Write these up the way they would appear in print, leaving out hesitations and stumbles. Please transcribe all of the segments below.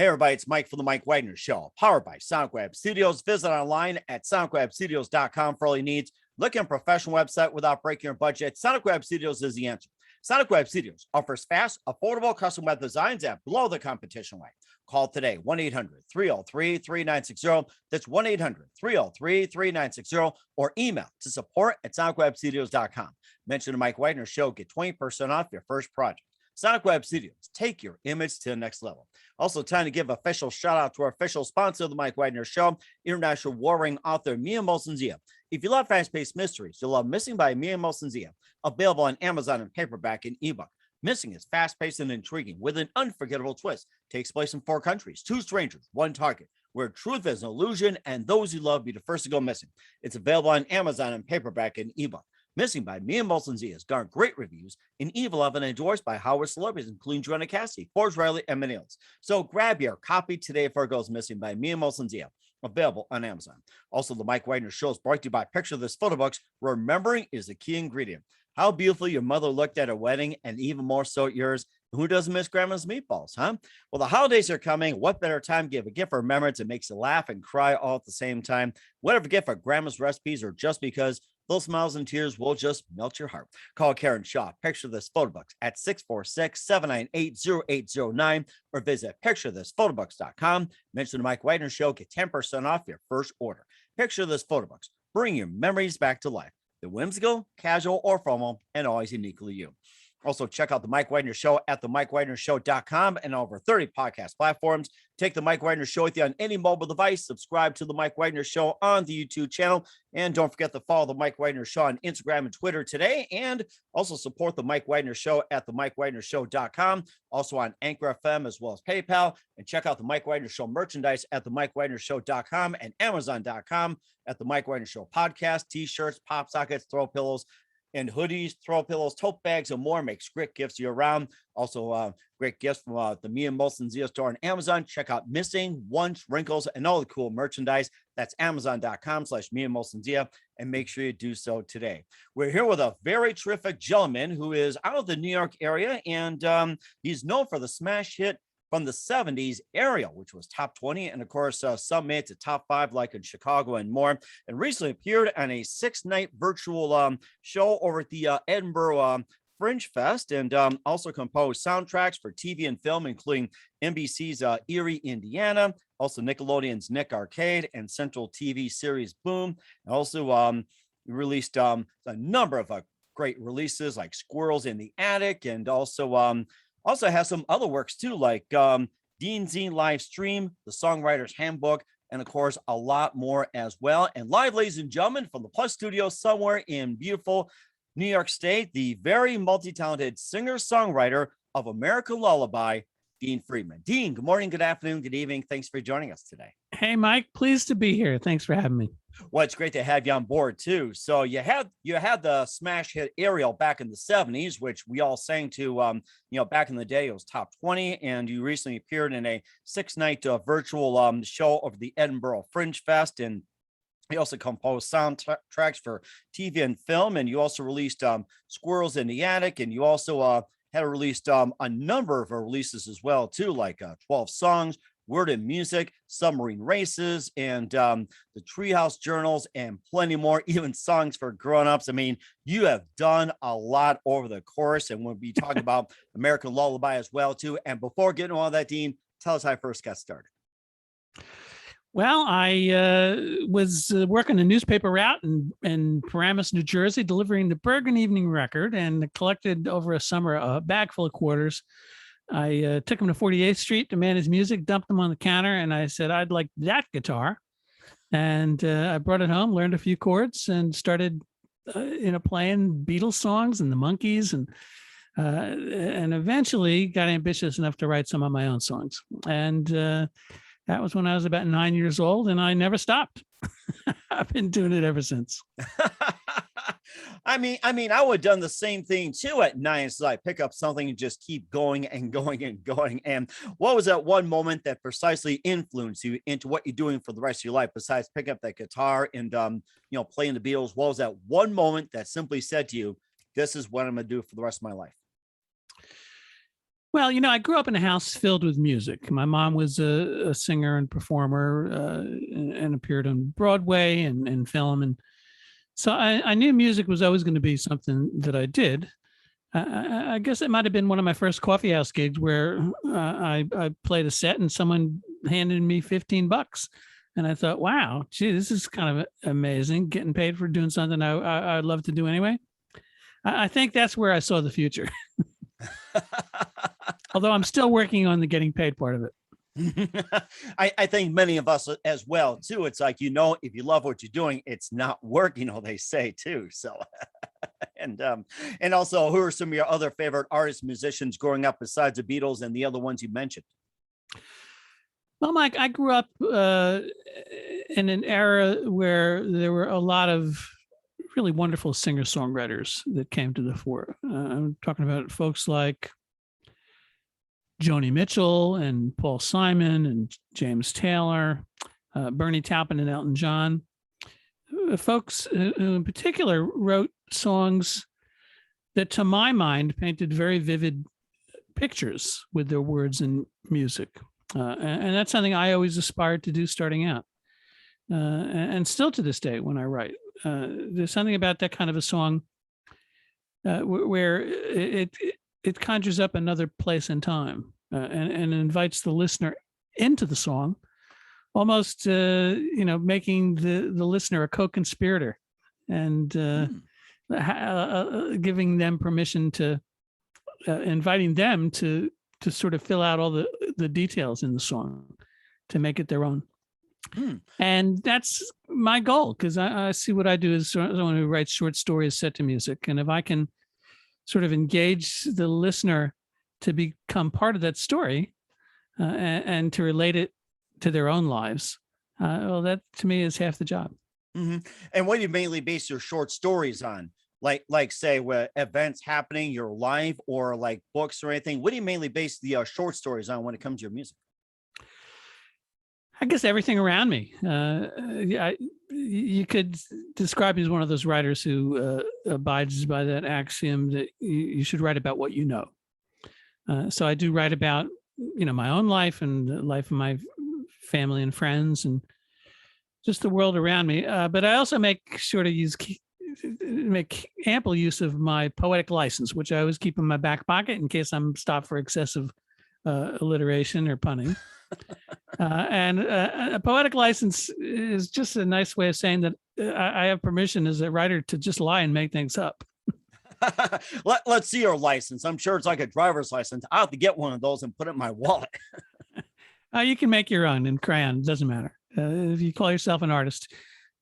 Hey, everybody, it's Mike from The Mike Wagner Show, powered by SoundGrab Studios. Visit online at soundgrabstudios.com for all your needs. Look at a professional website without breaking your budget. SoundGrab Studios is the answer. SoundGrab Studios offers fast, affordable custom web designs that blow the competition away. Call today, 1-800-303-3960. That's 1-800-303-3960, or email to support@soundgrabstudios.com. Mention The Mike Wagner Show, get 20% off your first project. SoundGrab Studios, take your image to the next level. Also, time to give official shout out to our official sponsor of The Mike Wagner Show, international warring author Mia Molson-Zia. If you love fast-paced mysteries, you'll love Missing by Mia Molson-Zia, available on Amazon in paperback and ebook. Missing is fast-paced and intriguing with an unforgettable twist. Takes place in 4 countries, 2 strangers, 1 target, where truth is an illusion and those you love be the first to go missing. It's available on Amazon in paperback and ebook. Missing by Mia Molson-Zia has garnered great reviews and Evil Evan endorsed by Howard celebrities, including Joanna Cassidy, Forbes Riley, and many others. So grab your copy today for It Goes Missing by Mia Molson-Zia, available on Amazon. Also, the Mike Wagner Show is brought to you by Picture This Photo Books. Remembering is the key ingredient. How beautiful your mother looked at her wedding, and even more so at yours. Who doesn't miss Grandma's meatballs, huh? Well, the holidays are coming. What better time to give a gift for remembrance that makes you laugh and cry all at the same time? Whatever gift for Grandma's recipes or just because, those smiles and tears will just melt your heart. Call Karen Shaw, Picture This Photo Books at 646-798-0809 or visit picturethisphotoBooks.com. Mention the Mike Wagner Show, get 10% off your first order. Picture This Photo Books. Bring your memories back to life. The whimsical, casual, or formal, and always uniquely you. Also, check out The Mike Wagner Show at themikewagnershow.com and over 30 podcast platforms. Take The Mike Wagner Show with you on any mobile device. Subscribe to The Mike Wagner Show on the YouTube channel. And don't forget to follow The Mike Wagner Show on Instagram and Twitter today. And also support The Mike Wagner Show at themikewagnershow.com. Also on Anchor FM as well as PayPal. And check out The Mike Wagner Show merchandise at themikewagnershow.com and Amazon.com at The Mike Wagner Show podcast, t-shirts, pop sockets, throw pillows, and hoodies, throw pillows, tote bags, and more. Makes great gifts year round. Also, great gifts from the Mia Molson-Zia store on Amazon. Check out Missing, Once, Wrinkles, and all the cool merchandise. That's Amazon.com/Mia Molson-Zia, and make sure you do so today. We're here with a very terrific gentleman who is out of the New York area, and he's known for the smash hit from the 70s, Ariel, which was top 20. And of course, some made it to top 5, like in Chicago and more. And recently appeared on a 6-night virtual show over at the Edinburgh Fringe Fest, and also composed soundtracks for TV and film, including NBC's Erie, Indiana, also Nickelodeon's Nick Arcade, and Central TV series Boom. And also released a number of great releases like Squirrels in the Attic, and also has some other works too, like Dean Zine Live Stream, The Songwriter's Handbook, and of course, a lot more as well. And live, ladies and gentlemen, from the Plus Studio somewhere in beautiful New York State, the very multi-talented singer-songwriter of American Lullaby, Dean Friedman. Dean, good morning, good afternoon, good evening. Thanks for joining us today. Hey, Mike, pleased to be here. Thanks for having me. Well, it's great to have you on board too. So you had the smash hit Ariel back in the 70s, which we all sang to, back in the day. It was top 20, and you recently appeared in a 6-night virtual show over the Edinburgh Fringe Fest, and you also composed soundtracks for TV and film, and you also released Squirrels in the Attic, and you also had released a number of releases as well too, like 12 songs, Word and Music, Submarine Races, and the Treehouse Journals, and plenty more, even songs for grown-ups. I mean, you have done a lot over the course, and we'll be talking about American Lullaby as well too. And before getting all that, Dean, tell us how I first got started. Well, I was working a newspaper route in Paramus, New Jersey, delivering the Bergen Evening Record, and collected over a summer a bag full of quarters. I took him to 48th Street to manage music, dumped them on the counter, and I said, I'd like that guitar. And I brought it home, learned a few chords, and started playing Beatles songs and the Monkees, and eventually got ambitious enough to write some of my own songs. And that was when I was about 9 years old, and I never stopped. I've been doing it ever since. I mean, I would have done the same thing too at 9. So I pick up something and just keep going and going and going. And what was that one moment that precisely influenced you into what you're doing for the rest of your life, besides picking up that guitar and, playing the Beatles? What was that one moment that simply said to you, this is what I'm going to do for the rest of my life? Well, I grew up in a house filled with music. My mom was a singer and performer, and appeared on Broadway and film. And so I knew music was always going to be something that I did. I guess it might have been one of my first coffee house gigs where I played a set and someone handed me $15. And I thought, wow, gee, this is kind of amazing, getting paid for doing something I'd love to do anyway. I think that's where I saw the future. Although I'm still working on the getting paid part of it. I think many of us as well too. It's like, if you love what you're doing, it's not work, they say too. So and also, who are some of your other favorite artists, musicians growing up besides the Beatles and the other ones you mentioned? Well, Mike, I grew up in an era where there were a lot of really wonderful singer-songwriters that came to the fore. I'm talking about folks like Joni Mitchell and Paul Simon and James Taylor, Bernie Taupin and Elton John. Folks who in particular wrote songs that, to my mind, painted very vivid pictures with their words and music. And that's something I always aspired to do starting out. And still to this day when I write. There's something about that kind of a song where it conjures up another place and time, and invites the listener into the song, almost making the listener a co-conspirator, and giving them permission to inviting them to sort of fill out all the details in the song to make it their own. And that's my goal, because I see what I do as someone who writes short stories set to music. And if I can sort of engage the listener to become part of that story, and to relate it to their own lives, well, that to me is half the job. Mm-hmm. And what do you mainly base your short stories on? Like say, where events happening, your life, or like books or anything? What do you mainly base the short stories on when it comes to your music? I guess everything around me. You could describe me as one of those writers who abides by that axiom that you should write about what you know. So I do write about, my own life and the life of my family and friends and just the world around me. But I also make sure to make ample use of my poetic license, which I always keep in my back pocket in case I'm stopped for excessive alliteration or punning. And a poetic license is just a nice way of saying that I have permission as a writer to just lie and make things up. Let's see your license. I'm sure it's like a driver's license. I'll have to get one of those and put it in my wallet. You can make your own in crayon. It doesn't matter. If you call yourself an artist,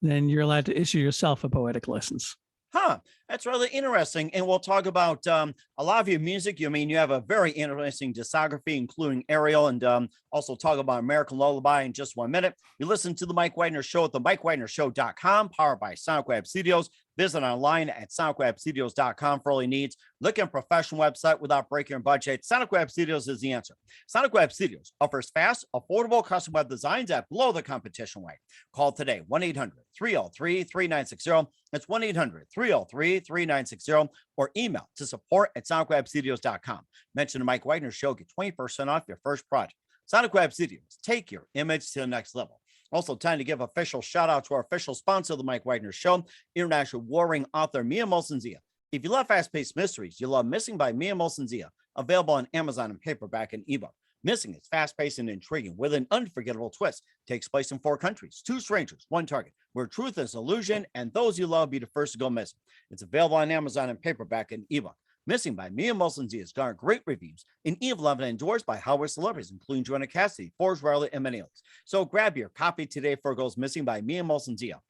then you're allowed to issue yourself a poetic license. Huh. That's really interesting. And we'll talk about a lot of your music. You have a very interesting discography, including Ariel, and also talk about American Lullaby in just 1 minute. You listen to the Mike Wagner Show at the MikeWagnerShow.com, powered by SonicWeb Studios. Visit online at SonicWebStudios.com for all your needs. Look at a professional website without breaking your budget. SonicWeb Studios is the answer. SonicWeb Studios offers fast, affordable custom web designs at below the competition rate. Call today, 1-800-303-3960. That's 1-800-303-3960, or email to support@SonicWebStudios.com. Mention the Mike Wagner Show, get 20% off your first project. SonicWeb Studios, take your image to the next level. Also, time to give official shout out to our official sponsor of the Mike Wagner Show, international warring author Mia Molson-Zia. If you love fast-paced mysteries, you love Missing by Mia Molson-Zia, available on Amazon in paperback and ebook. Missing is fast-paced and intriguing with an unforgettable twist. Takes place in 4 countries, 2 strangers, 1 target, where truth is illusion and those you love be the first to go missing. It's available on Amazon in paperback and ebook. Missing by Mia Molson-Zia has garnered great reviews and even loved and endorsed by Hollywood celebrities, including Joanna Cassidy, Forbes Riley, and many others. So grab your copy today for Goes Missing by Mia Molson-Zia,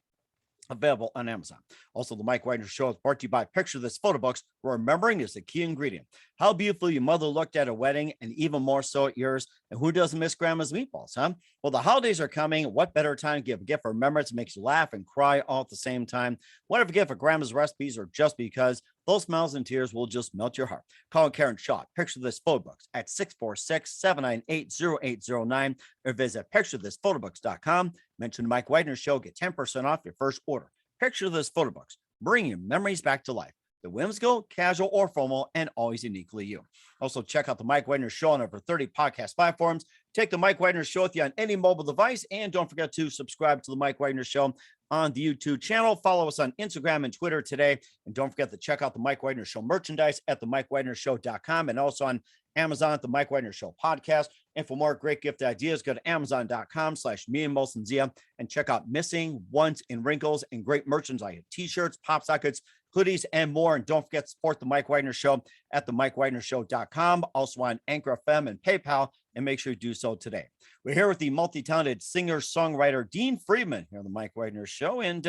available on Amazon. Also, the Mike Wagner Show is brought to you by Picture This Photo Books, where remembering is the key ingredient. How beautiful your mother looked at her wedding, and even more so at yours. And who doesn't miss grandma's meatballs, huh? Well, the holidays are coming. What better time to give a gift for remembrance that makes you laugh and cry all at the same time? Whatever gift for grandma's recipes, or just because, those smiles and tears will just melt your heart. Call Karen Shaw, Picture This Photo Books, at 646-798-0809, or visit picturethisphotoBooks.com. Mention the Mike Wagner Show, get 10% off your first order. Picture This Photo Books, bring your memories back to life. the whimsical, casual, or formal, and always uniquely you. Also, check out the Mike Wagner Show on over 30 podcast platforms. Take the Mike Wagner Show with you on any mobile device, and don't forget to subscribe to the Mike Wagner Show on the YouTube channel. Follow us on Instagram and Twitter today, and don't forget to check out the Mike Wagner Show merchandise at themikewagnershow.com and also on Amazon at the Mike Wagner Show podcast. And for more great gift ideas, go to amazon.com/me and and check out Missing, Once, and Wrinkles and great merchandise like t-shirts, pop sockets, hoodies, and more. And don't forget to support the Mike Wagner Show at themikewagnershow.com, also on Anchor FM and PayPal, and make sure you do so today. We're here with the multi-talented singer-songwriter Dean Friedman here on the Mike Wagner Show, and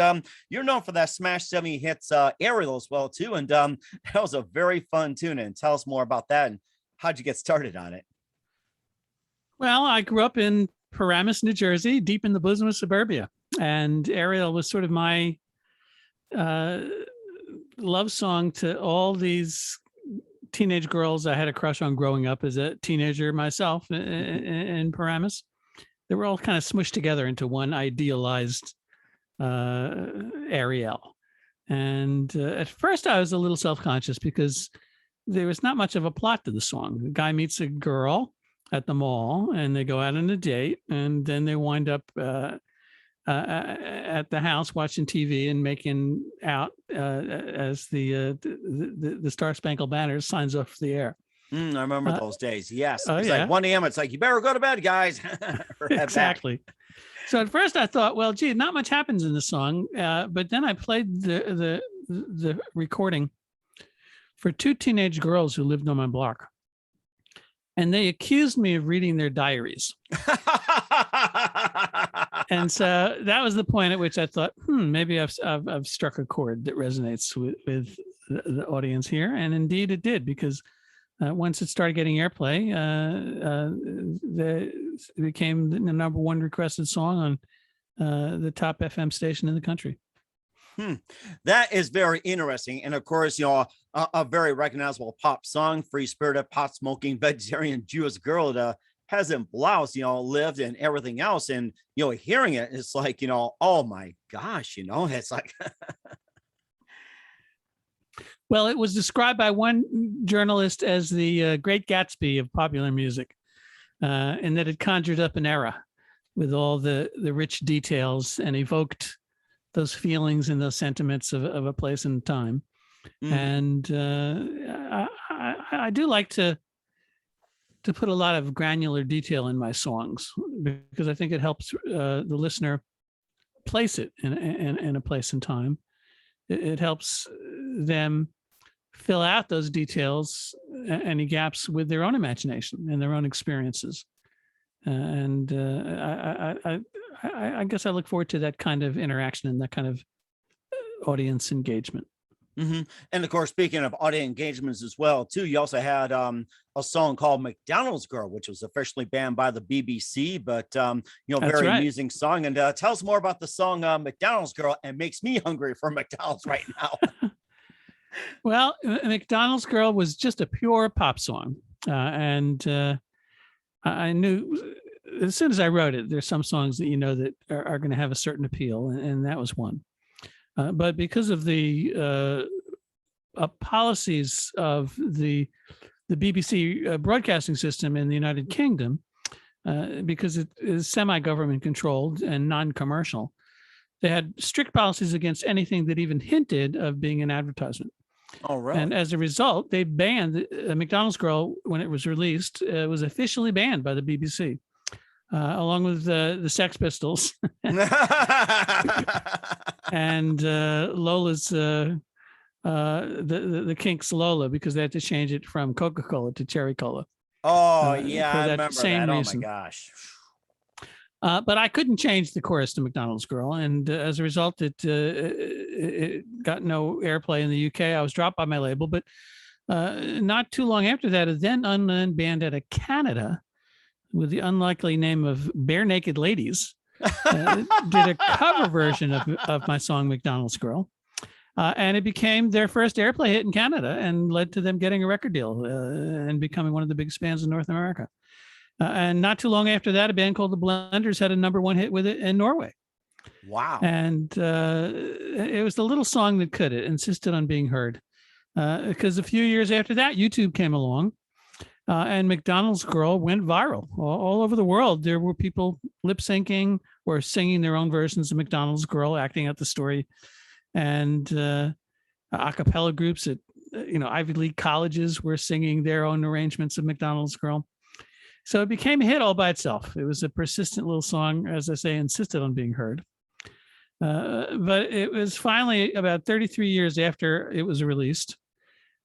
you're known for that Smash 70 hits Ariel as well too, and that was a very fun tune. And tell us more about that and how'd you get started on it? Well, I grew up in Paramus, New Jersey, deep in the bosom of suburbia, and Ariel was sort of my love song to all these teenage girls I had a crush on growing up as a teenager myself in Paramus. They were all kind of smushed together into one idealized Ariel. And at first I was a little self-conscious because there was not much of a plot to the song. The guy meets a girl at the mall and they go out on a date, and then they wind up at the house watching TV and making out as the Star Spangled Banner signs off the air. I remember those days. Yes. It's like 1 a.m. It's like, you better go to bed, guys. Exactly. So at first I thought, well, gee, not much happens in the song. But then I played the recording for two teenage girls who lived on my block. And they accused me of reading their diaries. And so that was the point at which I thought, maybe I've struck a chord that resonates with the audience here. And indeed it did, because once it started getting airplay, it became the number one requested song on the top FM station in the country. That is very interesting. And of course, a very recognizable pop song, free-spirited, pot-smoking, vegetarian Jewish girl, the peasant blouse, lived and everything else. And, hearing it, it's like, oh my gosh, it's like. Well, it was described by one journalist as the Great Gatsby of popular music, and that it conjured up an era with all the rich details and evoked those feelings and those sentiments of a place and time. And I do like to put a lot of granular detail in my songs, because I think it helps the listener place it in a place and time. It helps them fill out those details, any gaps, with their own imagination and their own experiences. And I guess I look forward to that kind of interaction and that kind of audience engagement. And of course, speaking of audience engagements as well, too, you also had a song called "McDonald's Girl," which was officially banned by the BBC, but very amusing song. And tell us more about the song "McDonald's Girl," and makes me hungry for McDonald's right now. Well, "McDonald's Girl" was just a pure pop song, and I knew as soon as I wrote it, there's some songs that that are going to have a certain appeal, and that was one. But because of the policies of the BBC broadcasting system in the United Kingdom, because it is semi-government controlled and non-commercial, they had strict policies against anything that even hinted of being an advertisement. Oh, right. And as a result, they banned McDonald's Girl when it was released. It was officially banned by the BBC. Along with the Sex Pistols and Lola's the Kinks' Lola, because they had to change it from Coca-Cola to Cherry Cola. Oh yeah, I remember same that. reason. Oh my gosh. But I couldn't change the chorus to "McDonald's Girl," and as a result, it got no airplay in the UK. I was dropped by my label, but not too long after that, a then unknown band out of Canada, with the unlikely name of Bare Naked Ladies, did a cover version of my song "McDonald's Girl," and it became their first airplay hit in Canada and led to them getting a record deal and becoming one of the biggest bands in North America. And not too long after that, a band called the Blenders had a #1 hit with it in Norway. Wow. And it was the little song that could. It insisted on being heard. because a few years after that, YouTube came along, and McDonald's Girl went viral all over the world. There were people lip syncing or singing their own versions of McDonald's Girl, acting out the story, and a cappella groups at Ivy League colleges were singing their own arrangements of McDonald's Girl. So it became a hit all by itself. It was a persistent little song, as I say, insisted on being heard. But it was finally about 33 years after it was released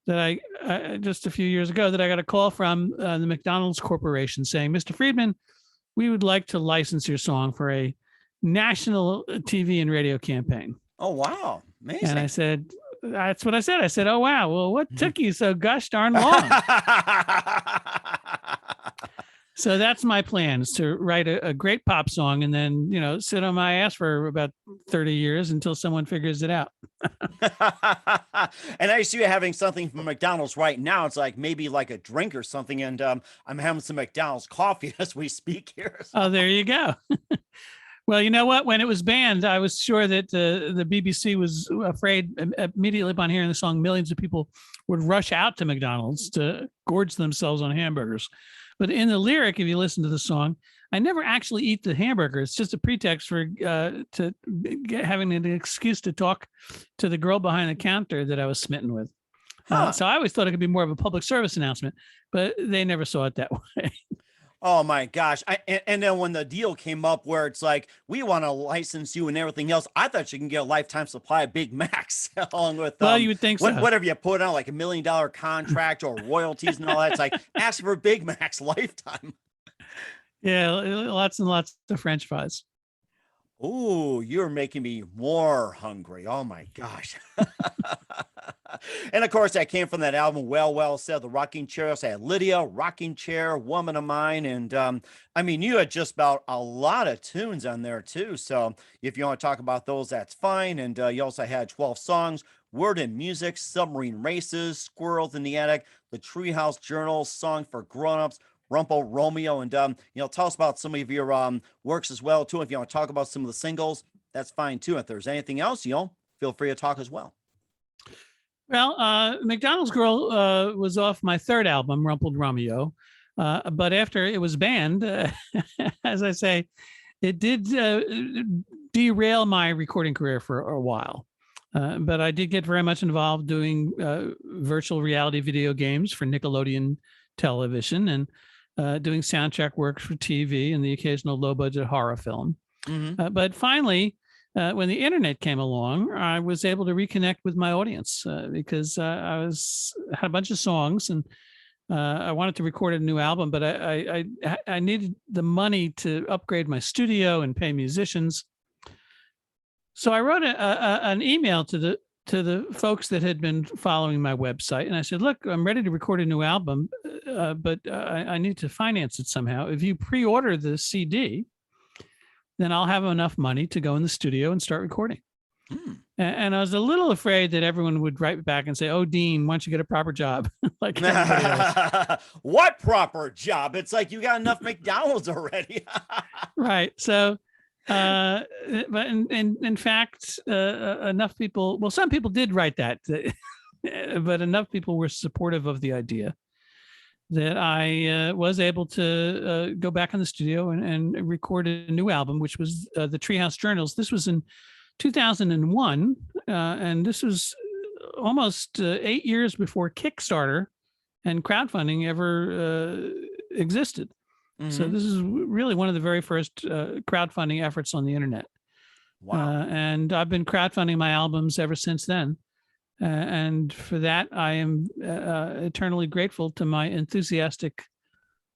that I just a few years ago that I got a call from the McDonald's Corporation saying, "Mr. Friedman, we would like to license your song for a national TV and radio campaign." Oh, wow. Amazing. And I said, that's what I said. I said, "Oh, wow. Well, what took you so gosh darn long?" So that's my plan, is to write a great pop song and then, sit on my ass for about 30 years until someone figures it out. And I see you having something from McDonald's right now. It's like maybe like a drink or something. And I'm having some McDonald's coffee as we speak here. Oh, there you go. Well, you know what? When it was banned, I was sure that the BBC was afraid immediately upon hearing the song, millions of people would rush out to McDonald's to gorge themselves on hamburgers. But in the lyric, if you listen to the song, I never actually eat the hamburger. It's just a pretext for having an excuse to talk to the girl behind the counter that I was smitten with. So I always thought it could be more of a public service announcement, but they never saw it that way. Oh my gosh. And then when the deal came up where it's like, we want to license you and everything else, I thought you can get a lifetime supply of Big Macs along with, well, you would think so. Whatever you put on, like $1 million contract or royalties and all that. It's like, ask for Big Macs lifetime. Yeah, lots and lots of French fries. Oh, you're making me more hungry. Oh my gosh. And of course, that came from that album, Well Said, the Rocking Chair. Also had Lydia, Rocking Chair, Woman of Mine. And you had just about a lot of tunes on there too. So if you want to talk about those, that's fine. And you also had 12 songs, Word and Music, Submarine Races, Squirrels in the Attic, The Treehouse Journal, Song for Grownups, Rumpo Romeo. And tell us about some of your works as well too. If you want to talk about some of the singles, that's fine too. If there's anything else, feel free to talk as well. Well, McDonald's Girl was off my third album, Rumpled Romeo. But after it was banned, as I say, it did derail my recording career for a while. But I did get very much involved doing virtual reality video games for Nickelodeon television and doing soundtrack work for TV and the occasional low-budget horror film. Mm-hmm. But finally, when the internet came along, I was able to reconnect with my audience because I had a bunch of songs and I wanted to record a new album, but I needed the money to upgrade my studio and pay musicians. So I wrote an email to the folks that had been following my website, and I said, "Look, I'm ready to record a new album, but I need to finance it somehow. If you pre-order the CD, then I'll have enough money to go in the studio and start recording." And I was a little afraid that everyone would write back and say, "Oh, Dean, why don't you get a proper job?" Like what proper job? It's like you got enough McDonald's already. Right. So, but in fact, enough people, well, some people did write that, but enough people were supportive of the idea that I was able to go back in the studio and record a new album, which was the Treehouse Journals. This was in 2001, and this was almost 8 years before Kickstarter and crowdfunding ever existed. Mm-hmm. So this is really one of the very first crowdfunding efforts on the internet. Wow. And I've been crowdfunding my albums ever since then. And for that, I am eternally grateful to my enthusiastic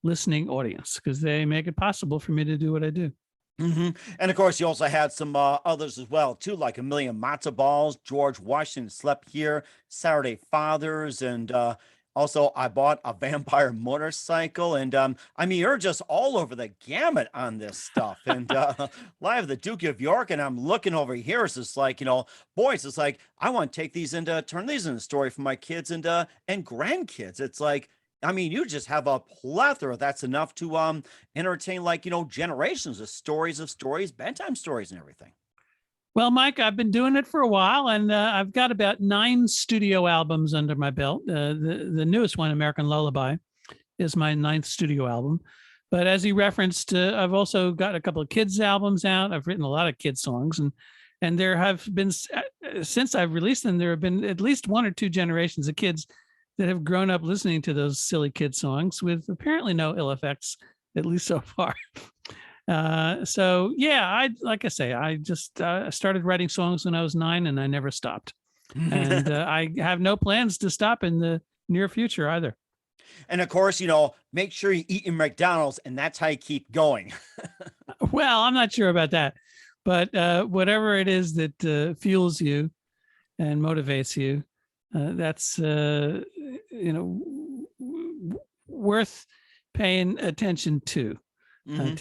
listening audience because they make it possible for me to do what I do. Mm-hmm. And of course, you also had some others as well, too, like A Million Matzo Balls, George Washington Slept Here, Saturday Fathers, and also I Bought a Vampire Motorcycle. And you're just all over the gamut on this stuff. And Live the Duke of York, and I'm looking over here. It's just like, boys, it's like, I want to take these turn these into a story for my kids and grandkids. It's like, you just have a plethora that's enough to entertain, like, generations of stories, bedtime stories and everything. Well, Mike, I've been doing it for a while, and I've got about 9 studio albums under my belt. The newest one, American Lullaby, is my 9th studio album. But as you referenced, I've also got a couple of kids albums out. I've written a lot of kids songs, and there have been, since I've released them, there have been at least 1 or 2 generations of kids that have grown up listening to those silly kid songs with apparently no ill effects, at least so far. So yeah, like I say, I just started writing songs when I was 9, and I never stopped. And I have no plans to stop in the near future either. And of course, make sure you eat your McDonald's, and that's how you keep going. Well, I'm not sure about that, but whatever it is that fuels you and motivates you, that's worth paying attention to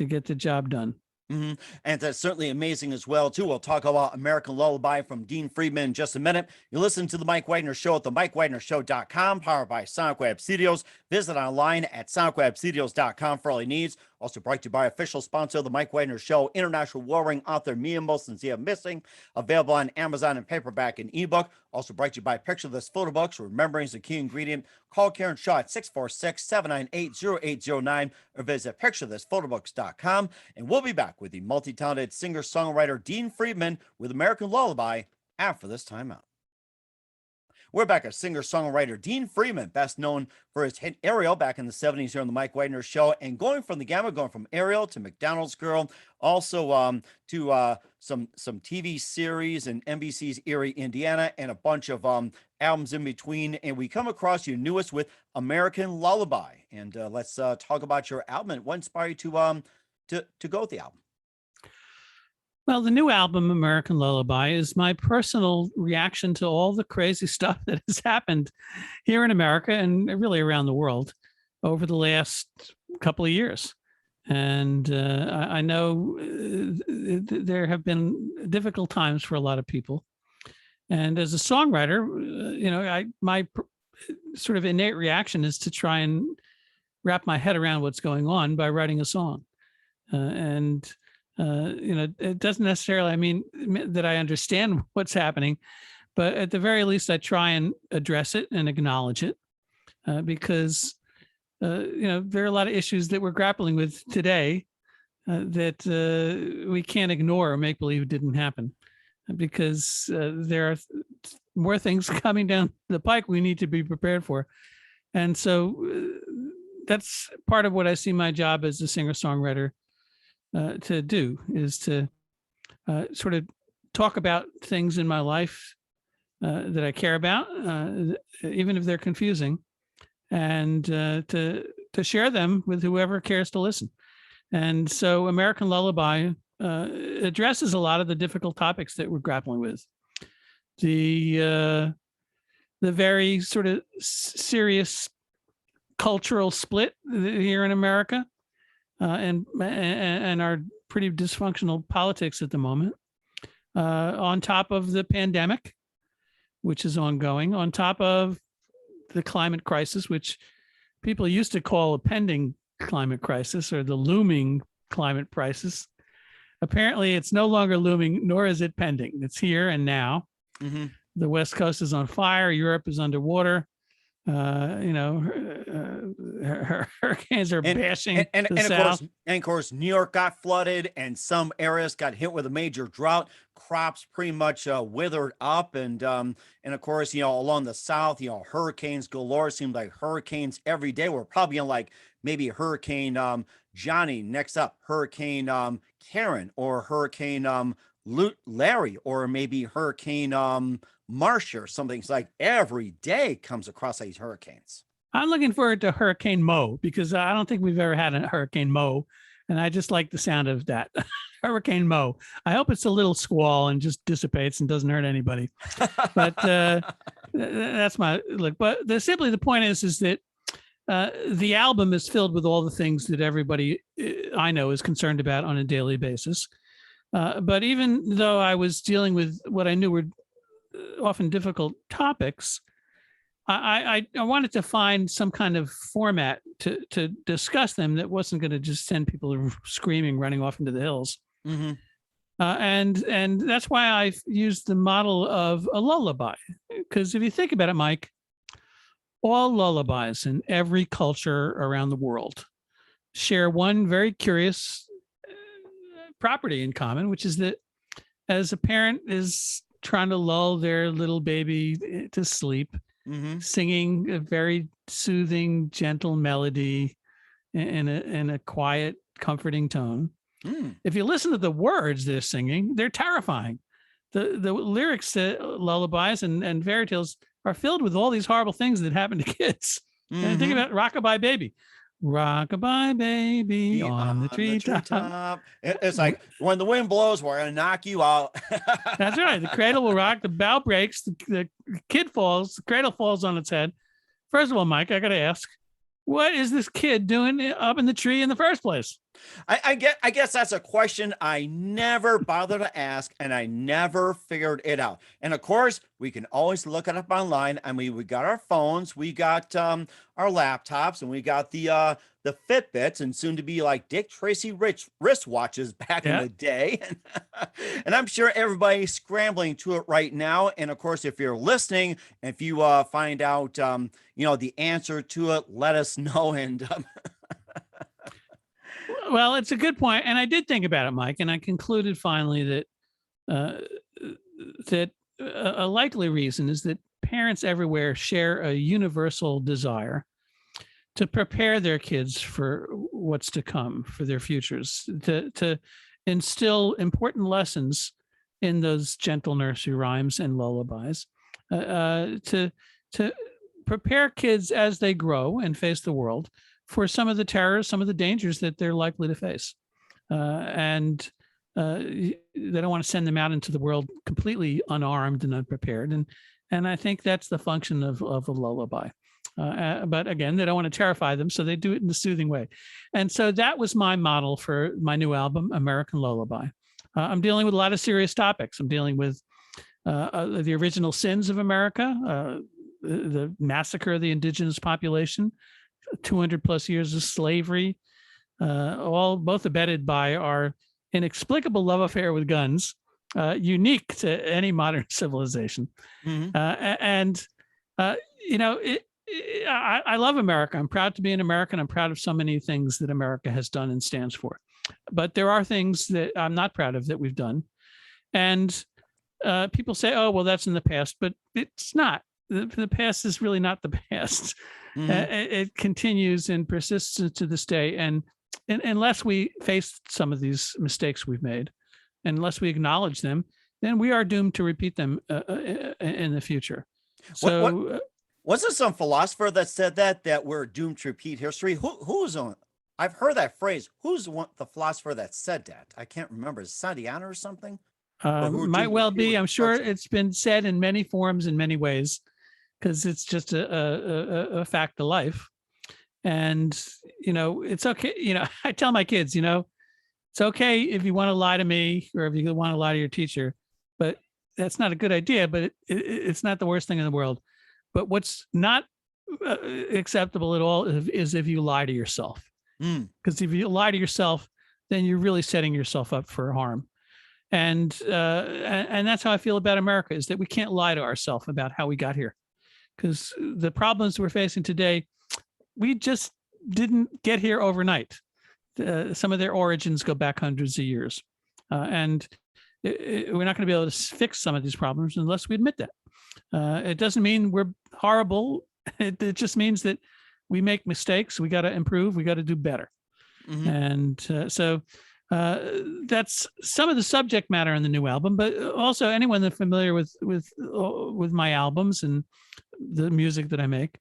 get the job done. Mm-hmm. And that's certainly amazing as well, too. We'll talk about American Lullaby from Dean Friedman in just a minute. You listen to The Mike Wagner Show at themikewagnershow.com, powered by Sonic Web Studios. Visit online at sonicwebstudios.com for all your needs. Also brought to you by official sponsor of The Mike Wagner Show, international warring author Mia Molson Zia Missing, available on Amazon in paperback and ebook. Also brought to you by Picture This Photo Books. Remembering is the key ingredient. Call Karen Shaw at 646-798-0809 or visit picturethisphotobooks.com. And we'll be back with the multi-talented singer-songwriter Dean Friedman with American Lullaby after this timeout. We're back at singer-songwriter Dean Friedman, best known for his hit Ariel back in the 70s here on the Mike Wagner Show, and going from the gamut, going from Ariel to McDonald's Girl, also to some TV series and NBC's Erie, Indiana, and a bunch of albums in between. And we come across your newest with American Lullaby. And let's talk about your album and what inspired you to go with the album. Well, the new album, American Lullaby, is my personal reaction to all the crazy stuff that has happened here in America and really around the world over the last couple of years. And I know there have been difficult times for a lot of people. And as a songwriter, my sort of innate reaction is to try and wrap my head around what's going on by writing a song. It doesn't necessarily mean that I understand what's happening, but at the very least, I try and address it and acknowledge it because, there are a lot of issues that we're grappling with today that we can't ignore or make believe didn't happen because there are more things coming down the pike we need to be prepared for. And so that's part of what I see my job as a singer-songwriter to do is to sort of talk about things in my life that I care about, even if they're confusing, and to share them with whoever cares to listen. And so American Lullaby addresses a lot of the difficult topics that we're grappling with. The very sort of serious cultural split here in America, and our pretty dysfunctional politics at the moment, on top of the pandemic, which is ongoing, on top of the climate crisis, which people used to call a pending climate crisis or the looming climate crisis. Apparently, it's no longer looming, nor is it pending. It's here and now. Mm-hmm. The West Coast is on fire. Europe is underwater. Hurricanes are bashing the South. Of course, New York got flooded, and some areas got hit with a major drought. Crops pretty much withered up, and of course, along the South, hurricanes galore. It seemed like hurricanes every day. We're probably on like maybe Hurricane Johnny. Next up, Hurricane Karen, or Hurricane Larry, or maybe Hurricane Marcia, or something. It's like every day comes across these hurricanes. I'm looking forward to Hurricane Mo because I don't think we've ever had a Hurricane Mo, and I just like the sound of that. Hurricane Mo. I hope it's a little squall and just dissipates and doesn't hurt anybody. But that's my look. But simply the point is that the album is filled with all the things that everybody I know is concerned about on a daily basis. But even though I was dealing with what I knew were often difficult topics, I wanted to find some kind of format to discuss them that wasn't going to just send people screaming, running off into the hills. Mm-hmm. And that's why I used the model of a lullaby, because if you think about it, Mike, all lullabies in every culture around the world share one very curious property in common, which is that as a parent is trying to lull their little baby to sleep, singing a very soothing, gentle melody in a quiet, comforting tone. If you listen to the words they're singing, they're terrifying. The lyrics to lullabies and fairy tales are filled with all these horrible things that happen to kids. And think about Rockabye Baby. Rockabye baby on the treetop. It's like when the wind blows, we're gonna knock you out. That's right. The cradle will rock. The bough breaks. The kid falls. The cradle falls on its head. First of all, Mike, I got to ask, what is this kid doing up in the tree in the first place? I guess that's a question I never bothered to ask, and I never figured it out. And of course, we can always look it up online. I mean, we got our phones, we got our laptops, and we got the Fitbits, and soon to be like Dick Tracy wristwatches back in the day. And I'm sure everybody's scrambling to it right now. And of course, if you're listening, if you find out the answer to it, let us know. And well, it's a good point, and I did think about it, Mike, and I concluded finally that a likely reason is that parents everywhere share a universal desire to prepare their kids for what's to come, for their futures, to instill important lessons in those gentle nursery rhymes and lullabies, to prepare kids as they grow and face the world for some of the terrors, some of the dangers that they're likely to face. And they don't want to send them out into the world completely unarmed and unprepared. And I think that's the function of a lullaby. But again, they don't want to terrify them, so they do it in a soothing way. And so that was my model for my new album, American Lullaby. I'm dealing with a lot of serious topics. I'm dealing with the original sins of America, the massacre of the indigenous population, 200 plus years of slavery, both abetted by our inexplicable love affair with guns, unique to any modern civilization. I love America. I'm proud to be an American. I'm proud of so many things that America has done and stands for. But there are things that I'm not proud of that we've done. And people say, oh, well, that's in the past, but it's not. The past is really not the past. It continues and persists to this day. And unless we face some of these mistakes we've made, unless we acknowledge them, then we are doomed to repeat them in the future. So, wasn't some philosopher that said that we're doomed to repeat history? Who's on? I've heard that phrase. Who's the philosopher that said that? I can't remember. Is Santiana or something? Might well be. I'm sure it's been said in many forms, in many ways, because it's just a fact of life. And, it's okay. I tell my kids, it's okay if you want to lie to me or if you want to lie to your teacher, but that's not a good idea, but it's not the worst thing in the world. But what's not acceptable at all is if you lie to yourself. Because if you lie to yourself, then you're really setting yourself up for harm. And that's how I feel about America, is that we can't lie to ourselves about how we got here. Because the problems we're facing today, we just didn't get here overnight. Some of their origins go back hundreds of years. And we're not going to be able to fix some of these problems unless we admit that. It doesn't mean we're horrible. It just means that we make mistakes. We got to improve. We got to do better. And so that's some of the subject matter in the new album, but also anyone that's familiar with my albums and the music that I make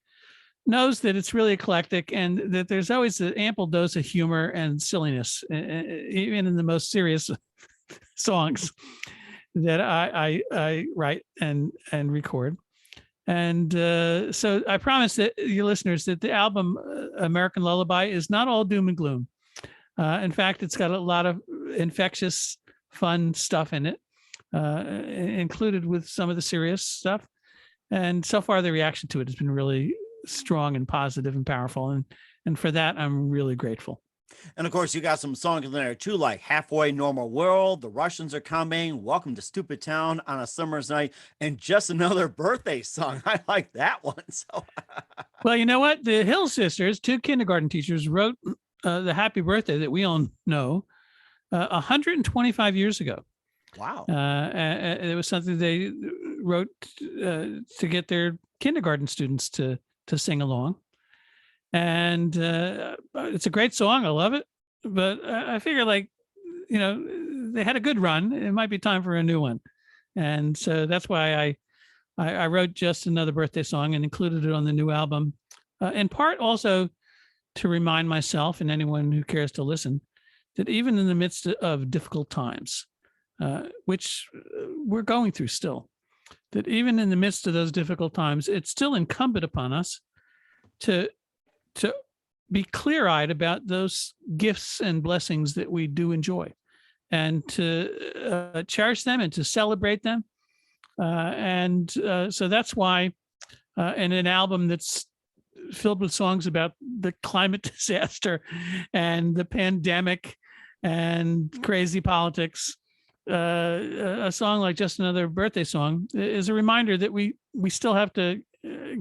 knows that it's really eclectic and that there's always an ample dose of humor and silliness, even in the most serious songs that I write and record. And so I promise that your listeners that the album American Lullaby is not all doom and gloom. In fact, it's got a lot of infectious, fun stuff in it, included with some of the serious stuff. And so far, the reaction to it has been really strong and positive and powerful. And for that, I'm really grateful. And of course, you got some songs in there too, like Halfway Normal World, The Russians Are Coming, Welcome to Stupid Town on a Summer's Night, and Just Another Birthday Song. I like that one. So, Well, you know what? The Hill Sisters, two kindergarten teachers, wrote the Happy Birthday that we all know 125 years ago. wow. It was something they wrote to get their kindergarten students to sing along. And it's a great song. I love it. But I figure, like, they had a good run. It might be time for a new one. And so that's why I wrote Just Another Birthday Song and included it on the new album, in part also to remind myself and anyone who cares to listen that even in the midst of difficult times, which we're going through still, that even in the midst of those difficult times, it's still incumbent upon us to be clear-eyed about those gifts and blessings that we do enjoy, and to cherish them and to celebrate them. So that's why in an album that's filled with songs about the climate disaster and the pandemic and crazy politics, a song like Just Another Birthday Song is a reminder that we still have to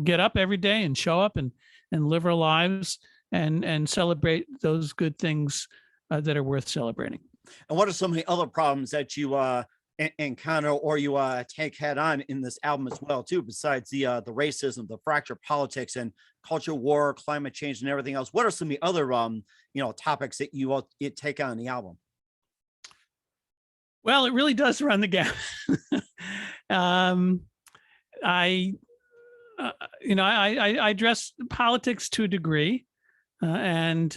get up every day and show up and live our lives and celebrate those good things that are worth celebrating. And what are some of the other problems that you encounter or you take head on in this album as well, too, besides the racism, the fractured politics and culture war, climate change, and everything else? What are some of the other topics that you take on in the album? Well, it really does run the gamut. I address politics to a degree, and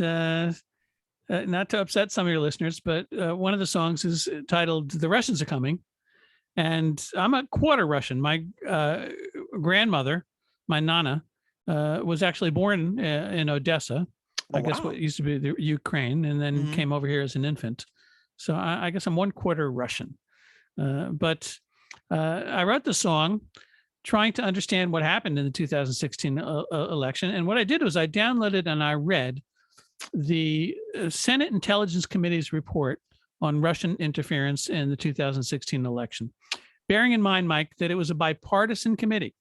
not to upset some of your listeners, but one of the songs is titled "The Russians Are Coming," and I'm a quarter Russian. My grandmother, my Nana, was actually born in Odessa, I guess what used to be the Ukraine, and then came over here as an infant. So I guess I'm 1/4 Russian. But I wrote the song trying to understand what happened in the 2016 election. And what I did was I downloaded and I read the Senate Intelligence Committee's report on Russian interference in the 2016 election, bearing in mind, Mike, that it was a bipartisan committee.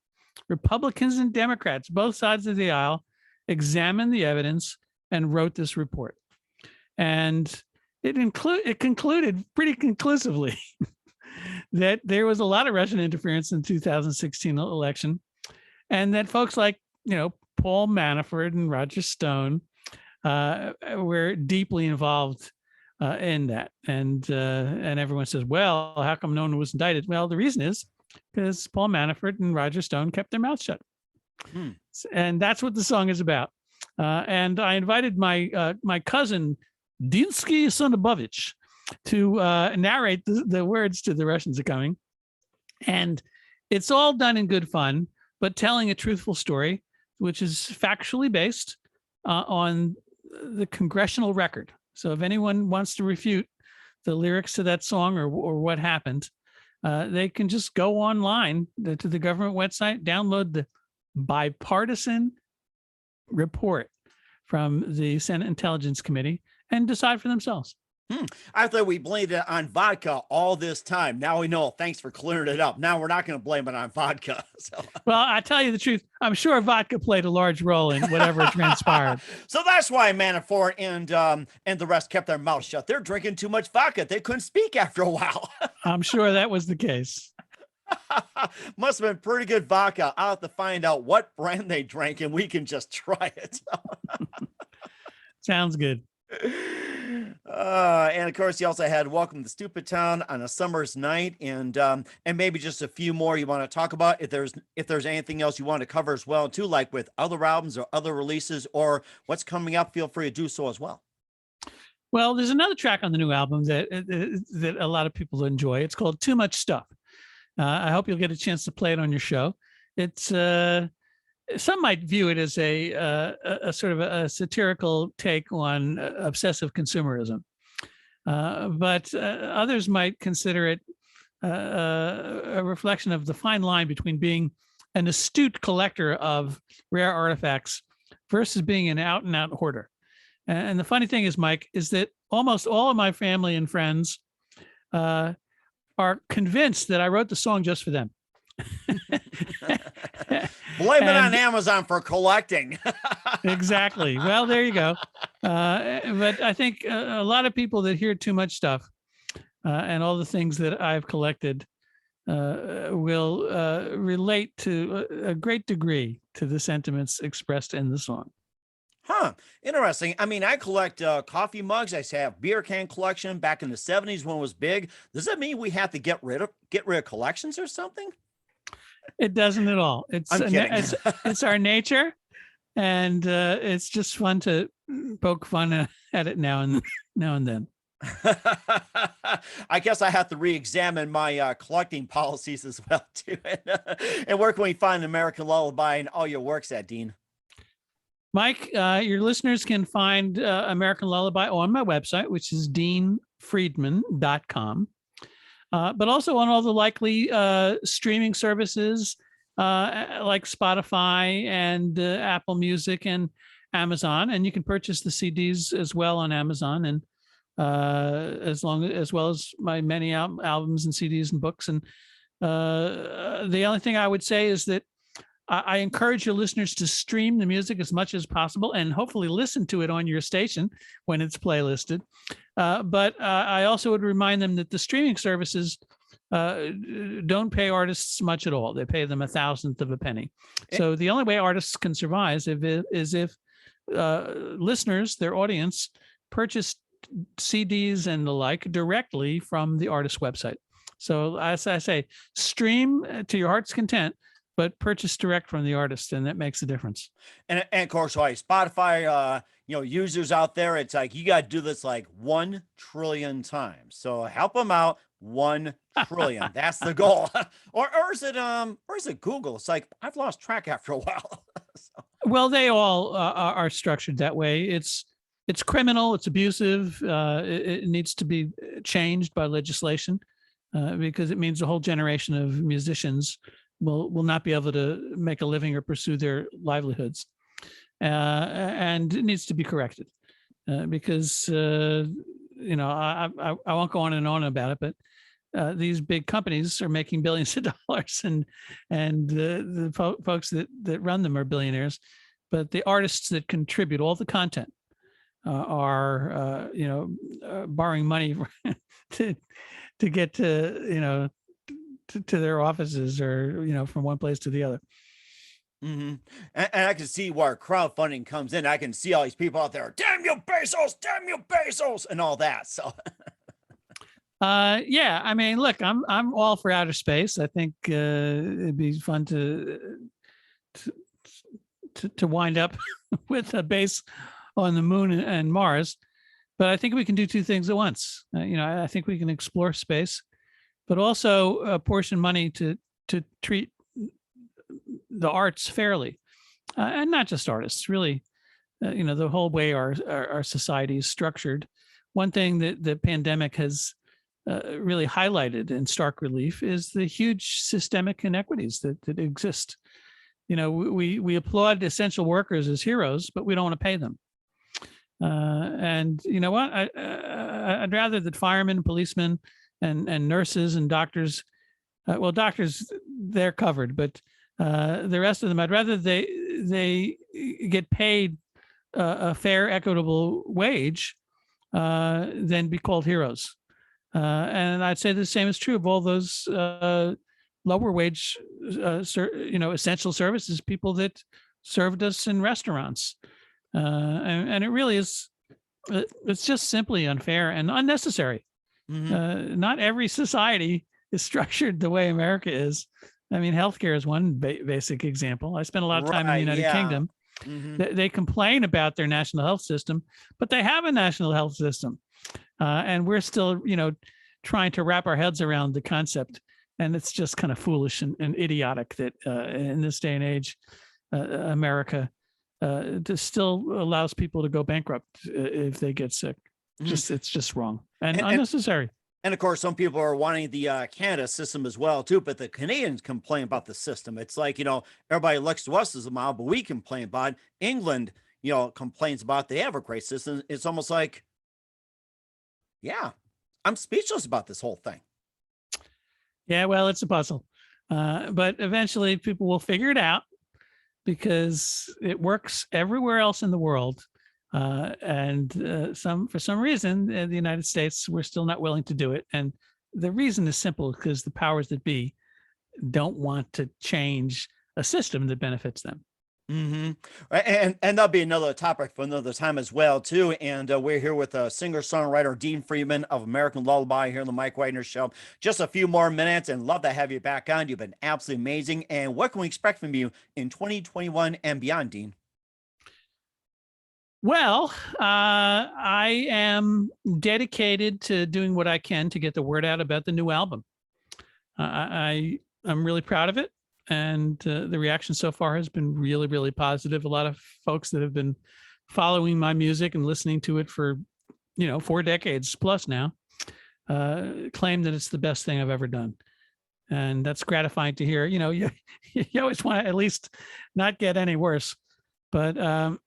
Republicans and Democrats, both sides of the aisle, examined the evidence and wrote this report. And it concluded pretty conclusively that there was a lot of Russian interference in the 2016 election, and that folks like, Paul Manafort and Roger Stone were deeply involved in that. And everyone says, well, how come no one was indicted? Well, the reason is because Paul Manafort and Roger Stone kept their mouths shut. And that's what the song is about. And I invited my cousin, Dinsky Sonabovich, to narrate the words to "The Russians Are Coming." And it's all done in good fun, but telling a truthful story, which is factually based on the congressional record. So if anyone wants to refute the lyrics to that song or what happened, they can just go online to the government website, download the bipartisan report from the Senate Intelligence Committee, and decide for themselves. I thought we blamed it on vodka all this time. Now we know. Thanks for clearing it up. Now we're not going to blame it on vodka. So. Well, I tell you the truth. I'm sure vodka played a large role in whatever transpired. So that's why Manafort and the rest kept their mouths shut. They're drinking too much vodka. They couldn't speak after a while. I'm sure that was the case. Must have been pretty good vodka. I'll have to find out what brand they drank, and we can just try it. Sounds good. And of course, you also had "Welcome to Stupid Town" on a Summer's Night, and maybe just a few more you want to talk about. If there's anything else you want to cover as well, too, like with other albums or other releases or what's coming up, feel free to do so as well. Well, there's another track on the new album that a lot of people enjoy. It's called "Too Much Stuff." I hope you'll get a chance to play it on your show. It's some might view it as a sort of a satirical take on obsessive consumerism, but others might consider it a reflection of the fine line between being an astute collector of rare artifacts versus being an out-and-out hoarder. And the funny thing is, Mike, is that almost all of my family and friends are convinced that I wrote the song just for them. Blame it on Amazon for collecting. Exactly. Well, there you go. But I think a lot of people that hear too much stuff and all the things that I've collected will relate to a great degree to the sentiments expressed in the song. Huh. Interesting. I mean, I collect coffee mugs. I have beer can collection back in the 70s when it was big. Does that mean we have to get rid of collections or something? It doesn't at all. It's I'm kidding. It's our nature, and it's just fun to poke fun at it now and then. I guess I have to re-examine my collecting policies as well too. And where can we find American Lullaby and all your works at, Dean? Mike, your listeners can find American Lullaby on my website, which is deanfriedman.com, but also on all the likely streaming services like Spotify and Apple Music and Amazon. And you can purchase the CDs as well on Amazon, and as well as my many albums and CDs and books. And the only thing I would say is that I encourage your listeners to stream the music as much as possible and hopefully listen to it on your station when it's playlisted. But I also would remind them that the streaming services don't pay artists much at all. They pay them 1/1000th of a penny. So the only way artists can survive is if listeners, their audience, purchase CDs and the like directly from the artist's website. So as I say, stream to your heart's content, but purchase direct from the artist, and that makes a difference. And of course, like Spotify, users out there, it's like you got to do this like 1 trillion times. So help them out. 1 trillion. That's the goal. or is it Google? It's like I've lost track after a while. So. Well, they all are structured that way. It's criminal. It's abusive. It needs to be changed by legislation because it means a whole generation of musicians will not be able to make a living or pursue their livelihoods. And it needs to be corrected because, I won't go on and on about it, but these big companies are making billions of dollars and the folks that run them are billionaires, but the artists that contribute all the content are borrowing money to get to their offices or from one place to the other. Mm-hmm. And I can see where crowdfunding comes in. I can see all these people out there, damn you Bezos, and all that. So yeah, I mean, look, I'm all for outer space. I think it'd be fun to wind up with a base on the moon and Mars, but I think we can do two things at once. I think we can explore space, but also apportion money to treat the arts fairly, and not just artists. Really, the whole way our society is structured. One thing that the pandemic has really highlighted in stark relief is the huge systemic inequities that exist. We applaud essential workers as heroes, but we don't want to pay them. And you know what? I'd rather that firemen, policemen, and nurses and doctors, doctors, they're covered, but the rest of them, I'd rather they get paid a fair, equitable wage than be called heroes. And I'd say the same is true of all those lower wage, essential services, people that served us in restaurants. And it really is, it's just simply unfair and unnecessary. Mm-hmm. Not every society is structured the way America is. I mean, healthcare is one basic example. I spent a lot of time in the United Kingdom. Mm-hmm. They complain about their national health system, but they have a national health system. And we're still, trying to wrap our heads around the concept. And it's just kind of foolish and idiotic that in this day and age, America still allows people to go bankrupt if they get sick. Mm-hmm. It's just wrong and unnecessary. And of course, some people are wanting the Canada system as well, too. But the Canadians complain about the system. It's like, everybody looks to us as a model, but we complain about it. England, complains about the Evergrey system, it's almost like, yeah, I'm speechless about this whole thing. Yeah, well, it's a puzzle. But eventually people will figure it out because it works everywhere else in the world. And for some reason, in the United States, we're still not willing to do it. And the reason is simple, because the powers that be don't want to change a system that benefits them. Mm-hmm. And that'll be another topic for another time as well, too. And we're here with singer-songwriter Dean Friedman of American Lullaby here on the Mike Wagner Show. Just a few more minutes, and love to have you back on. You've been absolutely amazing. And what can we expect from you in 2021 and beyond, Dean? Well, I am dedicated to doing what I can to get the word out about the new album. I'm really proud of it. And the reaction so far has been really, really positive. A lot of folks that have been following my music and listening to it for, 4 decades plus now, claim that it's the best thing I've ever done. And that's gratifying to hear. You always want to at least not get any worse. But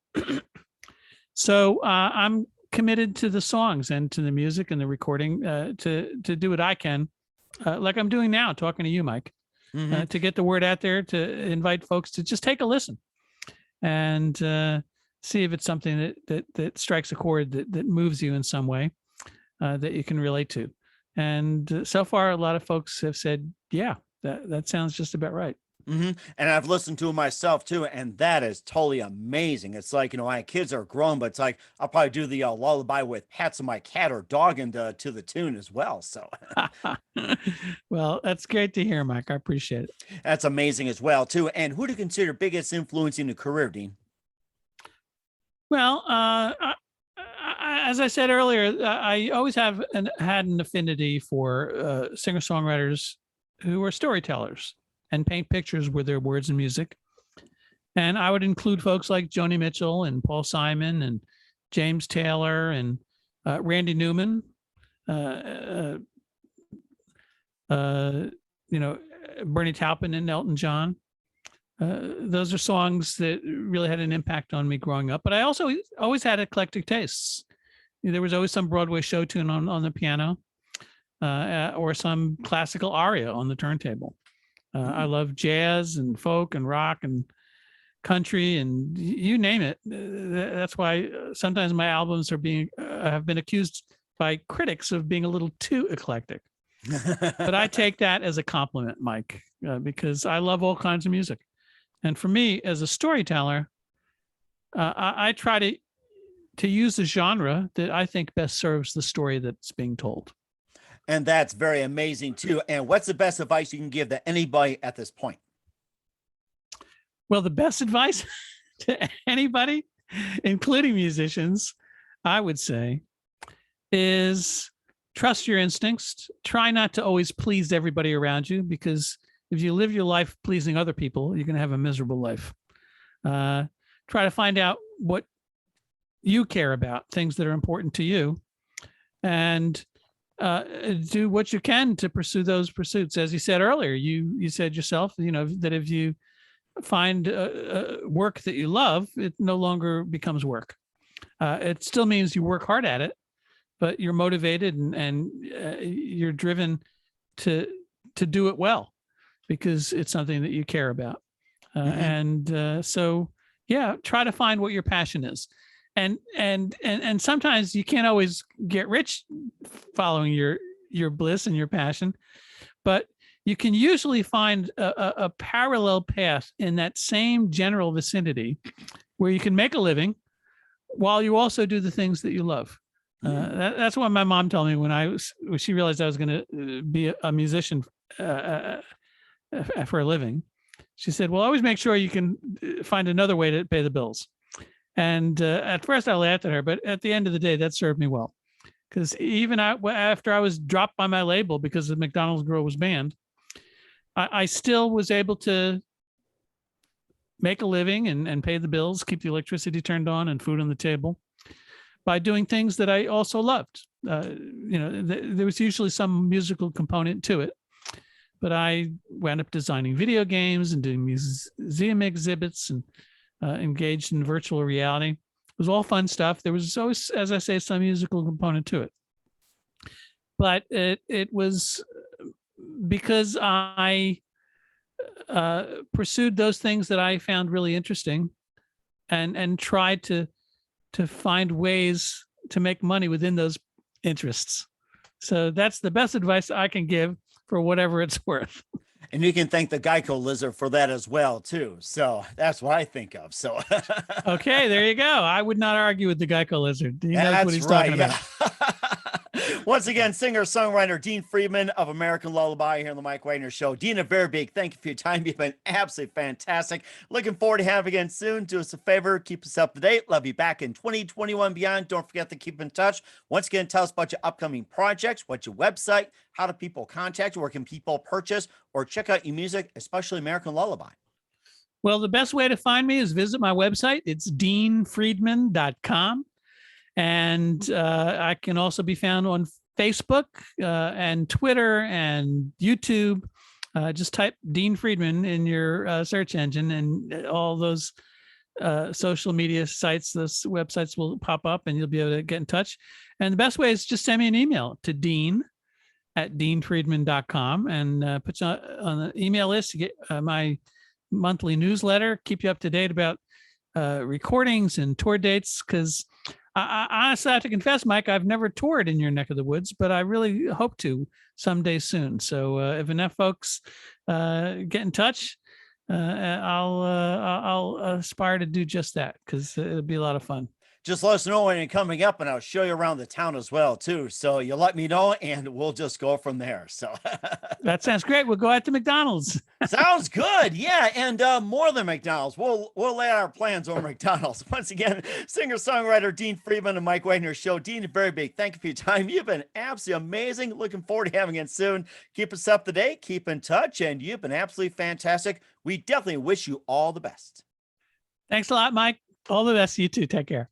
so I'm committed to the songs and to the music and the recording to do what I can, like I'm doing now, talking to you, Mike. Mm-hmm. To get the word out there, to invite folks to just take a listen and see if it's something that strikes a chord that moves you in some way that you can relate to. And so far, a lot of folks have said, yeah, that sounds just about right. Mm-hmm. And I've listened to it myself too, and that is totally amazing. It's like, my kids are grown, but it's like I'll probably do the lullaby with pats of my cat or dog and to the tune as well. So, well, that's great to hear, Mike. I appreciate it. That's amazing as well too. And who do you consider biggest influence in your career, Dean? Well, as I said earlier, I always had an affinity for singer-songwriters who are storytellers and paint pictures with their words and music. And I would include folks like Joni Mitchell and Paul Simon and James Taylor and Randy Newman, Bernie Taupin and Elton John. Those are songs that really had an impact on me growing up. But I also always had eclectic tastes. There was always some Broadway show tune on the piano or some classical aria on the turntable. I love jazz and folk and rock and country and you name it. That's why sometimes my albums have been accused by critics of being a little too eclectic. But I take that as a compliment, Mike, because I love all kinds of music. And for me, as a storyteller, I try to use the genre that I think best serves the story that's being told. And that's very amazing too. And what's the best advice you can give to anybody at this point? Well, the best advice to anybody, including musicians, I would say, is trust your instincts. Try not to always please everybody around you, because if you live your life pleasing other people, you're going to have a miserable life. Try to find out what you care about, things that are important to you, and do what you can to pursue those pursuits. As you said earlier, you said yourself, that if you find work that you love, it no longer becomes work. It still means you work hard at it, but you're motivated and you're driven to do it well because it's something that you care about. So, yeah, try to find what your passion is. And sometimes you can't always get rich following your bliss and your passion, but you can usually find a parallel path in that same general vicinity where you can make a living while you also do the things that you love. That's what my mom told me when she realized I was going to be a musician for a living. She said, well, always make sure you can find another way to pay the bills. And at first I laughed at her, but at the end of the day, that served me well. Because even after I was dropped by my label because the McDonald's girl was banned, I still was able to make a living and pay the bills, keep the electricity turned on and food on the table by doing things that I also loved. There was usually some musical component to it, but I wound up designing video games and doing museum exhibits and engaged in virtual reality. It was all fun stuff. There was always, as I say, some musical component to it. But it was because I pursued those things that I found really interesting, and tried to find ways to make money within those interests. So that's the best advice I can give for whatever it's worth. And you can thank the Geico lizard for that as well, too. So that's what I think of. So okay, there you go. I would not argue with the Geico lizard. He knows what he's talking about. Once again, singer-songwriter Dean Friedman of American Lullaby here on the Mike Wagner Show. Dean, a very big thank you for your time. You've been absolutely fantastic. Looking forward to having you again soon. Do us a favor, keep us up to date. Love you back in 2021 beyond. Don't forget to keep in touch. Once again, tell us about your upcoming projects, what's your website, how do people contact you, where can people purchase or check out your music, especially American Lullaby? Well, the best way to find me is visit my website. It's deanfriedman.com. And I can also be found on Facebook and Twitter and YouTube. Just type Dean Friedman in your search engine, and all those social media sites, those websites will pop up, and you'll be able to get in touch. And the best way is just send me an email to dean@deanfriedman.com, and put you on the email list to get my monthly newsletter, keep you up to date about recordings and tour dates. Because I honestly have to confess, Mike, I've never toured in your neck of the woods, but I really hope to someday soon. So if enough folks get in touch, I'll aspire to do just that, because it'll be a lot of fun. Just let us know when you're coming up, and I'll show you around the town as well, too. So you let me know, and we'll just go from there. So that sounds great. We'll go out to McDonald's. Sounds good. Yeah. And more than McDonald's. We'll lay out our plans on McDonald's. Once again, singer-songwriter Dean Friedman and Mike Wagner Show. Dean, very big thank you for your time. You've been absolutely amazing. Looking forward to having you soon. Keep us up to date. Keep in touch. And you've been absolutely fantastic. We definitely wish you all the best. Thanks a lot, Mike. All the best. You too. Take care.